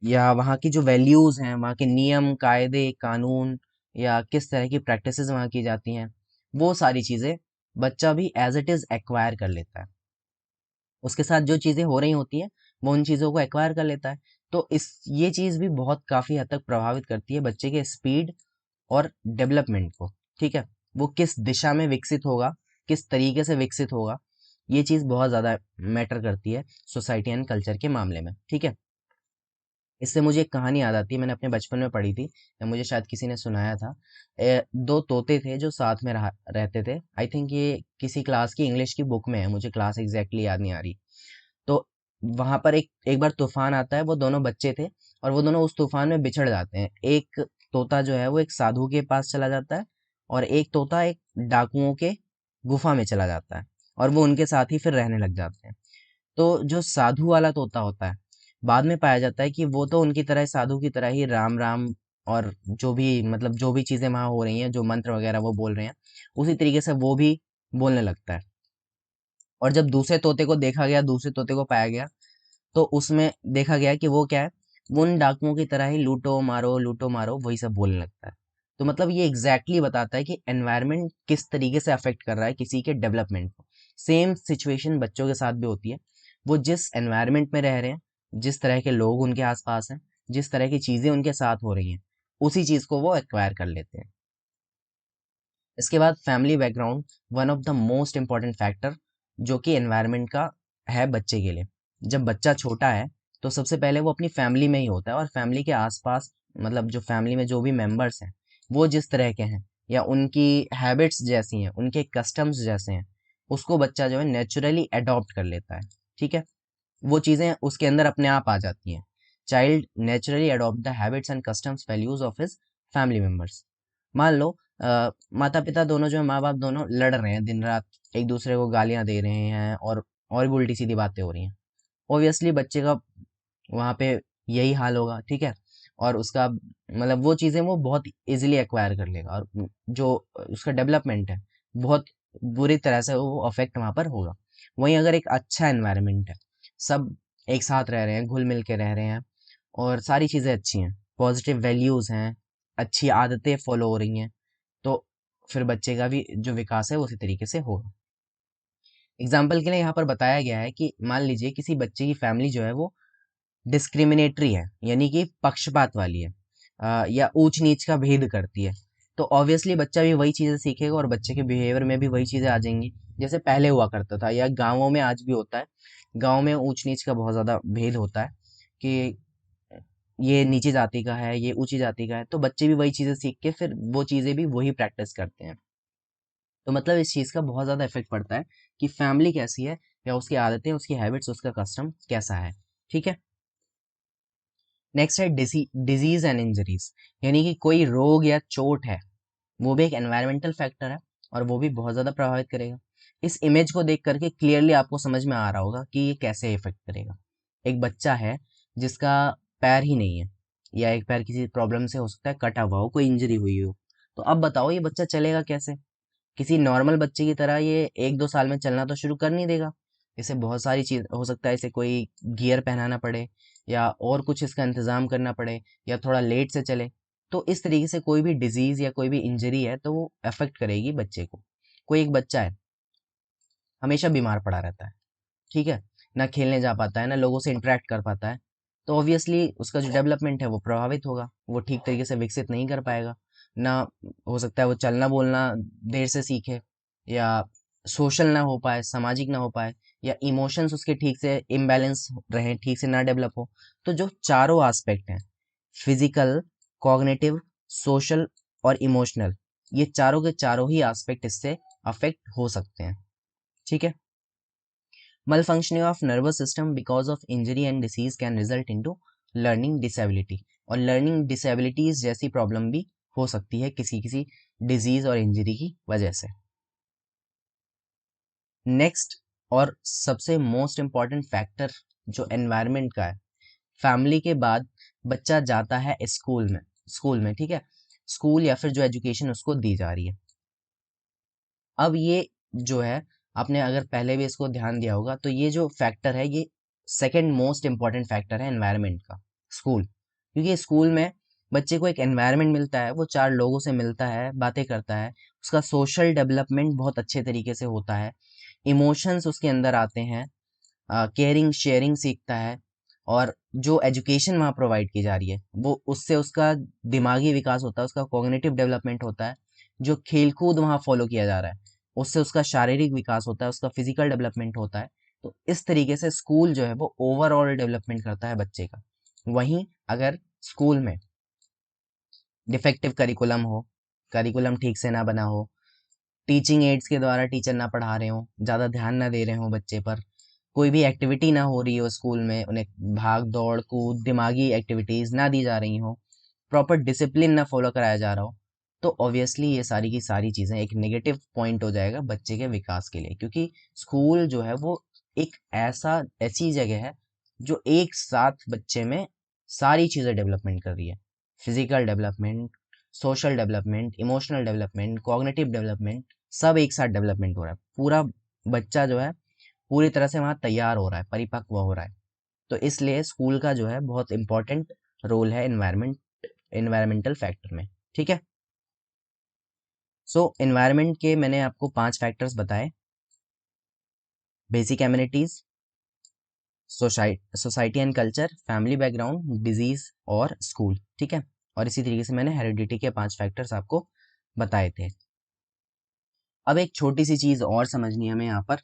या वहाँ की जो वैल्यूज हैं, वहाँ के नियम कायदे कानून, या किस तरह की प्रैक्टिसेस वहाँ की जाती हैं, वो सारी चीजें बच्चा भी एज इट इज एक्वायर कर लेता है। उसके साथ जो चीजें हो रही होती हैं वो उन चीजों को एक्वायर कर लेता है। तो इस ये चीज भी बहुत काफी हद तक प्रभावित करती है बच्चे के स्पीड और डेवलपमेंट को, ठीक है। वो किस दिशा में विकसित होगा, किस तरीके से विकसित होगा, ये चीज बहुत ज्यादा मैटर करती है सोसाइटी एंड कल्चर के मामले में, ठीक है। इससे मुझे एक कहानी याद आती है, मैंने अपने बचपन में पढ़ी थी या मुझे शायद किसी ने सुनाया था। दो तोते थे जो साथ में रहते थे। आई थिंक ये किसी क्लास की इंग्लिश की बुक में है, मुझे क्लास एग्जैक्टली याद नहीं आ रही। तो वहां पर एक एक बार तूफान आता है, वो दोनों बच्चे थे और वो दोनों उस तूफान में बिछड़ जाते हैं। एक तोता जो है वो एक साधु के पास चला जाता है, और एक तोता एक डाकुओं के गुफा में चला जाता है, और वो उनके साथ ही फिर रहने लग जाते हैं। तो जो साधु वाला तोता होता है, बाद में पाया जाता है कि वो तो उनकी तरह साधु की तरह ही राम राम और जो भी मतलब जो भी चीजें वहां हो रही हैं, जो मंत्र वगैरह वो बोल रहे हैं, उसी तरीके से वो भी बोलने लगता है। और जब दूसरे तोते को देखा गया, दूसरे तोते को पाया गया, तो उसमें देखा गया कि वो क्या है, वो उन डाकुओं की तरह ही लूटो मारो वही सब बोलने लगता है। तो मतलब ये एग्जैक्टली बताता है कि एनवायरनमेंट किस तरीके से अफेक्ट कर रहा है किसी के डेवलपमेंट को। सेम सिचुएशन बच्चों के साथ भी होती है। वो जिस एनवायरनमेंट में रह रहे हैं, जिस तरह के लोग उनके आसपास हैं, जिस तरह की चीजें उनके साथ हो रही हैं, उसी चीज को वो एक्वायर कर लेते हैं। इसके बाद family background, one of the most important factor जो कि एनवायरनमेंट का है बच्चे के लिए। जब बच्चा छोटा है तो सबसे पहले वो अपनी फैमिली में ही होता है, और फैमिली के आसपास मतलब जो फैमिली में जो भी मेंबर्स हैं वो जिस तरह के हैं, या उनकी हैबिट्स जैसी हैं, उनके कस्टम्स जैसे हैं, उसको बच्चा जो है नेचुरली अडॉप्ट कर लेता है, ठीक है। वो चीज़ें उसके अंदर अपने आप आ जाती हैं। Child naturally adopt the habits and customs values of his family members. मान लो माता पिता दोनों जो है, माँ बाप दोनों लड़ रहे हैं दिन रात, एक दूसरे को गालियां दे रहे हैं और भी उल्टी सीधी बातें हो रही हैं। ऑब्वियसली बच्चे का वहाँ पे यही हाल होगा, ठीक है। और उसका मतलब वो चीज़ें वो बहुत इजीली एक्वायर कर लेगा, और जो उसका डेवलपमेंट है बहुत बुरी तरह से वो अफेक्ट वहाँ पर होगा। वहीं अगर एक अच्छा एनवायरनमेंट है, सब एक साथ रह रहे हैं, घुल मिल के रह रहे हैं, और सारी चीज़ें अच्छी हैं, पॉजिटिव वैल्यूज़ हैं, अच्छी आदतें फॉलो हो रही हैं, तो फिर बच्चे का भी जो विकास है वो उसी तरीके से होगा। एग्जाम्पल के लिए यहाँ पर बताया गया है कि मान लीजिए किसी बच्चे की फैमिली जो है वो डिस्क्रिमिनेटरी है, यानी कि पक्षपात वाली है, या ऊंच नीच का भेद करती है, तो ऑब्वियसली बच्चा भी वही चीज़ें सीखेगा और बच्चे के बिहेवियर में भी वही चीज़ें आ जाएंगी जैसे पहले हुआ करता था, या गाँवों में आज भी होता है। गाँव में ऊंच नीच का बहुत ज़्यादा भेद होता है, कि ये नीची जाति का है, ये ऊंची जाति का है, तो बच्चे भी वही चीज़ें सीख के फिर वो चीज़ें भी वही प्रैक्टिस करते हैं। तो मतलब इस चीज़ का बहुत ज़्यादा इफेक्ट पड़ता है कि फैमिली कैसी है, या उसकी आदतें, उसकी हैबिट्स, उसका कस्टम कैसा है। ठीक है। नेक्स्ट है डिजीज एंड इंजरीज, यानी कि कोई रोग या चोट है, वो भी एक एनवायरमेंटल फैक्टर है और वो भी बहुत ज़्यादा प्रभावित करेगा। इस इमेज को देख करके क्लियरली आपको समझ में आ रहा होगा कि ये कैसे इफेक्ट करेगा। एक बच्चा है जिसका पैर ही नहीं है, या एक पैर किसी प्रॉब्लम से हो सकता है कटा हुआ हो, कोई इंजरी हुई हो, तो अब बताओ ये बच्चा चलेगा कैसे? किसी नॉर्मल बच्चे की तरह ये 1-2 साल में चलना तो शुरू कर नहीं देगा। इसे बहुत सारी चीज हो सकता है, इसे कोई गियर पहनाना पड़े, या और कुछ इसका इंतजाम करना पड़े, या थोड़ा लेट से चले। तो इस तरीके से कोई भी डिजीज या कोई भी इंजरी है तो वो अफेक्ट करेगी बच्चे को। कोई एक बच्चा है हमेशा बीमार पड़ा रहता है, ठीक है, ना खेलने जा पाता है, ना लोगों से इंटरेक्ट कर पाता है, तो ऑब्वियसली उसका जो डेवलपमेंट है वो प्रभावित होगा, वो ठीक तरीके से विकसित नहीं कर पाएगा। ना हो सकता है वो चलना बोलना देर से सीखे, या सोशल ना हो पाए, सामाजिक ना हो पाए, या इमोशंस उसके ठीक से इम्बैलेंस रहे, ठीक से ना डेवलप हो। तो जो चारों एस्पेक्ट हैं, फिजिकल, कॉग्निटिव, सोशल और इमोशनल, ये चारों के चारों ही एस्पेक्ट इससे अफेक्ट हो सकते हैं। ठीक है। Malfunctioning of nervous system because of injury and disease can result into learning disability, और learning disabilities जैसी प्रॉब्लम भी हो सकती है किसी किसी डिजीज और इंजरी की वजह से। नेक्स्ट और सबसे मोस्ट इम्पॉर्टेंट फैक्टर जो एनवायरनमेंट का है, फैमिली के बाद बच्चा जाता है स्कूल में, ठीक है, स्कूल या फिर जो एजुकेशन उसको दी जा रही है। अब ये जो है, आपने अगर पहले भी इसको ध्यान दिया होगा, तो ये जो फैक्टर है ये सेकंड मोस्ट इंपॉर्टेंट फैक्टर है एनवायरनमेंट का, स्कूल। क्योंकि स्कूल में बच्चे को एक एनवायरनमेंट मिलता है, वो 4 लोगों से मिलता है, बातें करता है, उसका सोशल डेवलपमेंट बहुत अच्छे तरीके से होता है, इमोशंस उसके अंदर आते हैं, केयरिंग शेयरिंग सीखता है, और जो एजुकेशन वहाँ प्रोवाइड की जा रही है वो उससे उसका दिमागी विकास होता है, उसका कॉग्निटिव डेवलपमेंट होता है। जो खेलकूद वहाँ फॉलो किया जा रहा है उससे उसका शारीरिक विकास होता है, उसका फिजिकल डेवलपमेंट होता है। तो इस तरीके से स्कूल जो है वो ओवरऑल डेवलपमेंट करता है बच्चे का। वहीं अगर स्कूल में डिफेक्टिव करिकुलम ठीक से ना बना हो, टीचिंग एड्स के द्वारा टीचर ना पढ़ा रहे हो, ज़्यादा ध्यान ना दे रहे हो बच्चे पर, कोई भी एक्टिविटी ना हो रही हो स्कूल में, उन्हें भाग दौड़ कूद दिमागी एक्टिविटीज़ ना दी जा रही हो, प्रॉपर डिसिप्लिन ना फॉलो कराया जा रहा हो, तो ऑब्वियसली ये सारी की सारी चीज़ें एक नेगेटिव पॉइंट हो जाएगा बच्चे के विकास के लिए। क्योंकि स्कूल जो है वो एक ऐसी जगह है जो एक साथ बच्चे में सारी चीज़ें डेवलपमेंट कर रही है। Physical development, social development, emotional development, cognitive development, सब एक साथ डेवलपमेंट हो रहा है। पूरा बच्चा जो है पूरी तरह से वहाँ तैयार हो रहा है, परिपक्व हो रहा है। तो इसलिए स्कूल का जो है बहुत इंपॉर्टेंट रोल है एनवायरमेंटल फैक्टर में। ठीक है। सो एनवायरनमेंट के मैंने आपको 5 फैक्टर्स बताए: basic amenities, society and culture, family background, disease और स्कूल। ठीक है। और इसी तरीके से मैंने हेरिडिटी के 5 फैक्टर्स आपको बताए थे। अब एक छोटी सी चीज और समझनी है हमें यहाँ पर: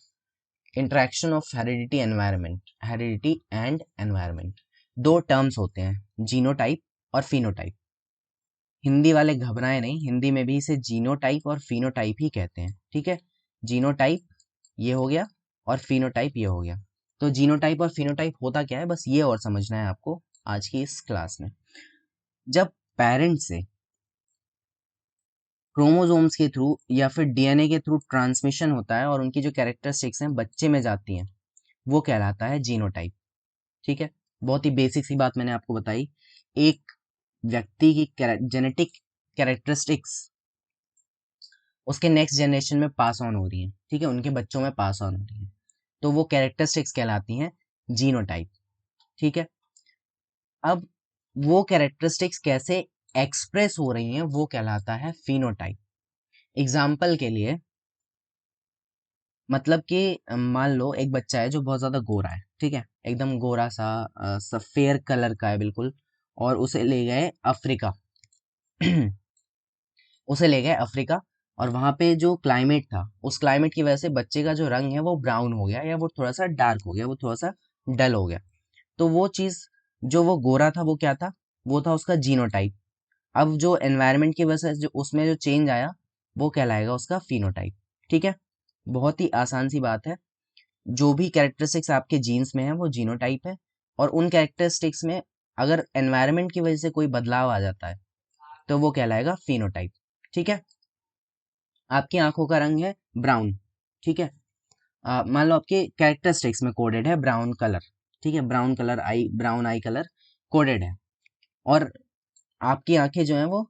interaction of heredity and environment. 2 terms होते हैं, जीनोटाइप और फिनोटाइप। हिंदी वाले घबराए नहीं, हिंदी में भी इसे जीनोटाइप और फिनोटाइप ही कहते हैं। ठीक है। जीनोटाइप ये हो गया और फिनोटाइप ये हो गया। तो जीनोटाइप और फिनोटाइप होता क्या है, बस ये और समझना है आपको आज की इस क्लास में। जब पेरेंट से क्रोमोसोम्स के थ्रू या फिर डीएनए के थ्रू ट्रांसमिशन होता है और उनकी जो कैरेक्टरिस्टिक्स हैं बच्चे में जाती हैं, वो कहलाता है जीनोटाइप। ठीक है। बहुत ही बेसिक सी बात मैंने आपको बताई। एक व्यक्ति की जेनेटिक कैरेक्टरिस्टिक्स उसके नेक्स्ट जनरेशन में पास ऑन हो रही है, ठीक है, उनके बच्चों में पास ऑन हो रही है, तो वो कैरेक्टरिस्टिक्स कहलाती हैं जीनोटाइप। ठीक है। अब वो कैरेक्टरिस्टिक्स कैसे एक्सप्रेस हो रही हैं वो कहलाता है फिनोटाइप। एग्जाम्पल के लिए, मतलब कि मान लो एक बच्चा है जो बहुत ज्यादा गोरा है, ठीक है, एकदम गोरा सा, सफेद कलर का है बिल्कुल, और उसे ले गए अफ्रीका उसे ले गए अफ्रीका, और वहां पे जो क्लाइमेट था उस क्लाइमेट की वजह से बच्चे का जो रंग है वो ब्राउन हो गया, या वो थोड़ा सा डार्क हो गया, वो थोड़ा सा डल हो गया। तो वो चीज जो वो गोरा था वो क्या था, वो था उसका जीनोटाइप। अब जो एनवायरनमेंट की वजह से जो उसमें जो चेंज आया वो कहलाएगा उसका फिनोटाइप। ठीक है, बहुत ही आसान सी बात है। जो भी कैरेक्टरिस्टिक्स आपके जीन्स में है वो जीनोटाइप है, और उन कैरेक्टरिस्टिक्स में अगर एनवायरनमेंट की वजह से कोई बदलाव आ जाता है तो वो कहलाएगा फिनोटाइप। ठीक है, आपकी आंखों का रंग है ब्राउन। ठीक है, मान लो आपके कैरेक्टरिस्टिक्स में कोडेड है ब्राउन कलर। ठीक है, brown colour I, brown I colour coded है, और आपकी आंखें जो है वो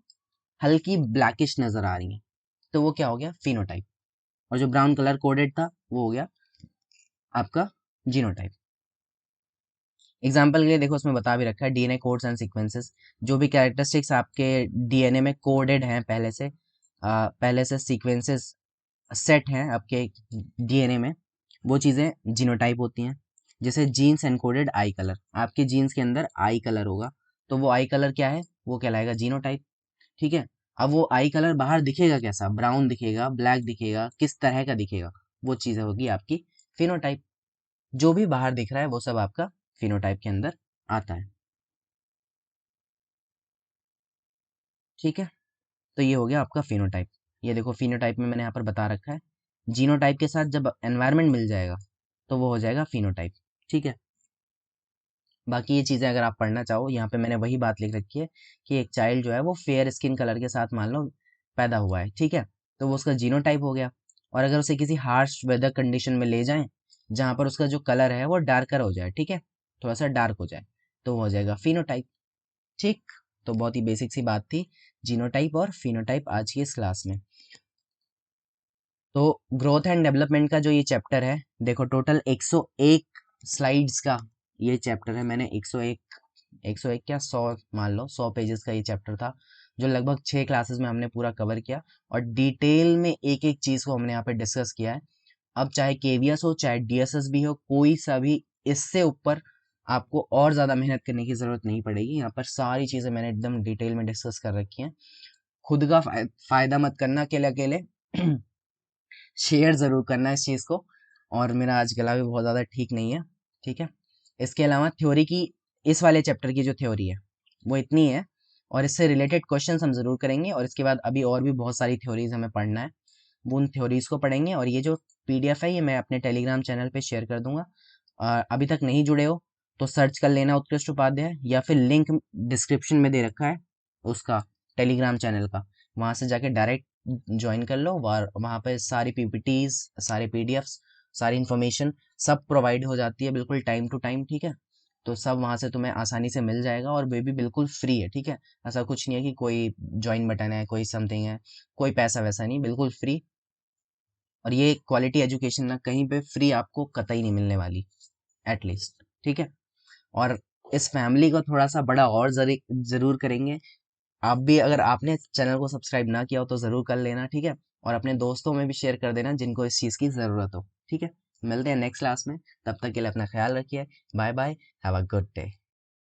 हल्की ब्लैकिश नजर आ रही हैं, तो वो क्या हो गया, फिनोटाइप। और जो ब्राउन कलर कोडेड था वो हो गया आपका जीनोटाइप। एग्जाम्पल के लिए देखो उसमें बता भी रखा है डीएनए कोड्स एंड सीक्वेंसेस। जो भी कैरेक्टरिस्टिक्स आपके डीएनए में कोडेड हैं पहले से सीक्वेंसेस सेट हैं आपके डीएनए में, वो चीज़ें जीनोटाइप होती हैं। जैसे जीन्स एनकोडेड आई कलर, आपके जीन्स के अंदर आई कलर होगा, तो वो आई कलर क्या है, वो कहलाएगा जीनोटाइप। ठीक है, अब वो आई कलर बाहर दिखेगा कैसा, ब्राउन दिखेगा, ब्लैक दिखेगा, किस तरह का दिखेगा, वो चीज़ होगी आपकी फिनोटाइप। जो भी बाहर दिख रहा है वो सब आपका फिनोटाइप के अंदर आता है। ठीक है, तो ये हो गया आपका फिनोटाइप। ये देखो फिनोटाइप में मैंने यहाँ पर बता रखा है, जीनोटाइप के साथ जब एनवायरनमेंट मिल जाएगा तो वो हो जाएगा फिनोटाइप। ठीक है, बाकी ये चीज़ें अगर आप पढ़ना चाहो, यहाँ पे मैंने वही बात लिख रखी है कि एक चाइल्ड जो है वो फेयर स्किन कलर के साथ मान लो पैदा हुआ है। ठीक है, तो वो उसका जीनोटाइप हो गया। और अगर उसे किसी हार्श वेदर कंडीशन में ले जाएं जहाँ पर उसका जो कलर है वो डार्कर हो जाए, ठीक है, थोड़ा सा डार्क हो जाए, तो वो हो जाएगा फिनोटाइप। ठीक, तो बहुत ही बेसिक सी बात थी जीनोटाइप और फिनोटाइप आज की इस क्लास में। तो ग्रोथ एंड डेवलपमेंट का जो ये चैप्टर है, देखो टोटल 101 स्लाइड्स का ये चैप्टर है। मैंने 101 क्या 100 मान लो 100 पेजेस का ये चैप्टर था, जो लगभग 6 क्लासेस में हमने पूरा कवर किया, और डिटेल में एक एक चीज़ को हमने यहाँ पे डिस्कस किया है। अब चाहे केवीएस हो चाहे डीएसएस भी हो, कोई सा भी इससे ऊपर आपको और ज़्यादा मेहनत करने की ज़रूरत नहीं पड़ेगी। यहाँ पर सारी चीज़ें मैंने एकदम डिटेल में डिस्कस कर रखी हैं। खुद का फायदा मत करना अकेले अकेले शेयर ज़रूर करना इस चीज़ को। और मेरा आज गला भी बहुत ज़्यादा ठीक नहीं है। ठीक है, इसके अलावा थ्योरी की, इस वाले चैप्टर की जो थ्योरी है वो इतनी है, और इससे रिलेटेड क्वेश्चंस हम ज़रूर करेंगे, और इसके बाद अभी और भी बहुत सारी थ्योरीज हमें पढ़ना है, वो उन थ्योरीज को पढ़ेंगे। और ये जो पीडीएफ है ये मैं अपने टेलीग्राम चैनल पे शेयर कर दूंगा। अभी तक नहीं जुड़े हो तो सर्च कर लेना उत्कृष्ट उपाध्याय, या फिर लिंक डिस्क्रिप्शन में दे रखा है उसका, टेलीग्राम चैनल का, वहाँ से जाके डायरेक्ट ज्वाइन कर लो। वहाँ पे सारी पीपीटीज, सारे पीडीएफ्स, सारी इन्फॉर्मेशन सब प्रोवाइड हो जाती है बिल्कुल टाइम टू टाइम। ठीक है, तो सब वहाँ से तुम्हें आसानी से मिल जाएगा, और वे भी बिल्कुल फ्री है। ठीक है, ऐसा कुछ नहीं है कि कोई ज्वाइन बटन है, कोई समथिंग है, कोई पैसा वैसा नहीं, बिल्कुल फ्री। और ये क्वालिटी एजुकेशन ना कहीं पे फ्री आपको कतई नहीं मिलने वाली, एटलीस्ट। ठीक है, और इस फैमिली को थोड़ा सा बड़ा और जरूर करेंगे। आप भी अगर आपने चैनल को सब्सक्राइब ना किया हो तो ज़रूर कर लेना। ठीक है, और अपने दोस्तों में भी शेयर कर देना जिनको इस चीज़ की ज़रूरत हो। ठीक है, मिलते हैं नेक्स्ट क्लास में, तब तक के लिए अपना ख्याल रखिए। Bye bye, have a good day.